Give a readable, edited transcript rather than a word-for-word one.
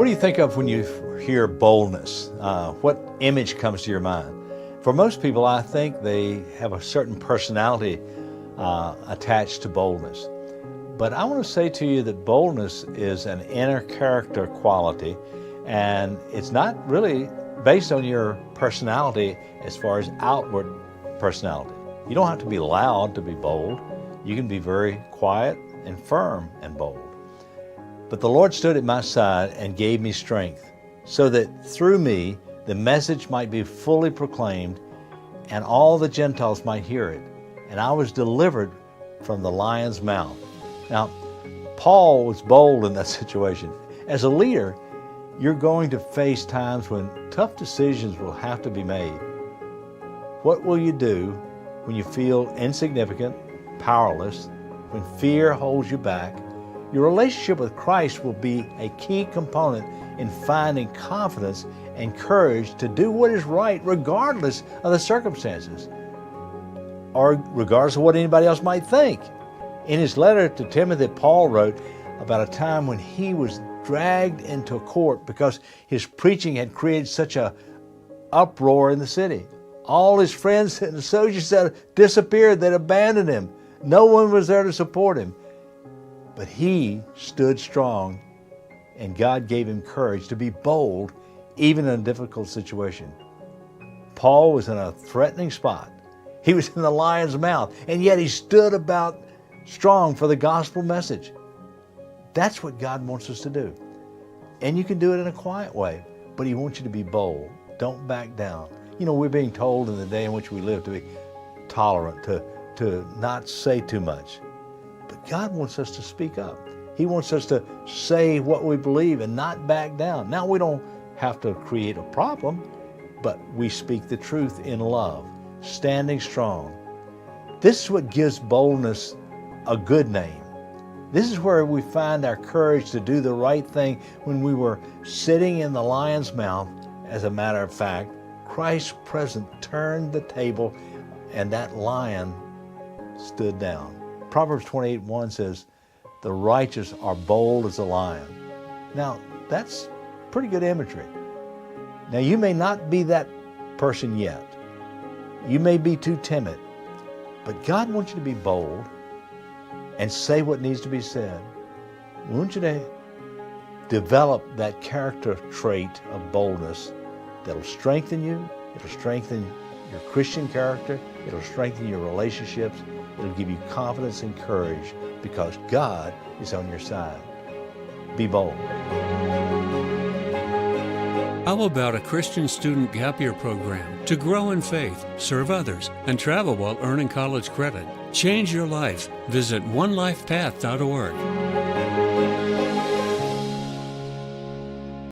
What do you think of when you hear boldness? What image comes to your mind? For most people, I think they have a certain personality attached to boldness. But I want to say to you that boldness is an inner character quality, and it's not really based on your personality as far as outward personality. You don't have to be loud to be bold. You can be very quiet and firm and bold. But the Lord stood at my side and gave me strength, so that through me the message might be fully proclaimed and all the Gentiles might hear it. And I was delivered from the lion's mouth. Now, Paul was bold in that situation. As a leader, you're going to face times when tough decisions will have to be made. What will you do when you feel insignificant, powerless, when fear holds you back? Your relationship with Christ will be a key component in finding confidence and courage to do what is right regardless of the circumstances or regardless of what anybody else might think. In his letter to Timothy, Paul wrote about a time when he was dragged into court because his preaching had created such an uproar in the city. All his friends and associates had disappeared. They'd abandoned him. No one was there to support him. But he stood strong, and God gave him courage to be bold even in a difficult situation. Paul was in a threatening spot. He was in the lion's mouth, and yet he stood about strong for the gospel message. That's what God wants us to do. And you can do it in a quiet way, but he wants you to be bold. Don't back down. You know, we're being told in the day in which we live to be tolerant, to not say too much. But God wants us to speak up. He wants us to say what we believe and not back down. Now, we don't have to create a problem, but we speak the truth in love, standing strong. This is what gives boldness a good name. This is where we find our courage to do the right thing when we were sitting in the lion's mouth. As a matter of fact, Christ's presence turned the table and that lion stood down. Proverbs 28:1 says, "The righteous are bold as a lion." Now, that's pretty good imagery. Now, you may not be that person yet. You may be too timid, but God wants you to be bold and say what needs to be said. We want you to develop that character trait of boldness that'll strengthen you, it'll strengthen your Christian character, it'll strengthen your relationships, it'll give you confidence and courage because God is on your side. Be bold. How about a Christian student gap year program to grow in faith, serve others, and travel while earning college credit? Change your life. Visit onelifepath.org.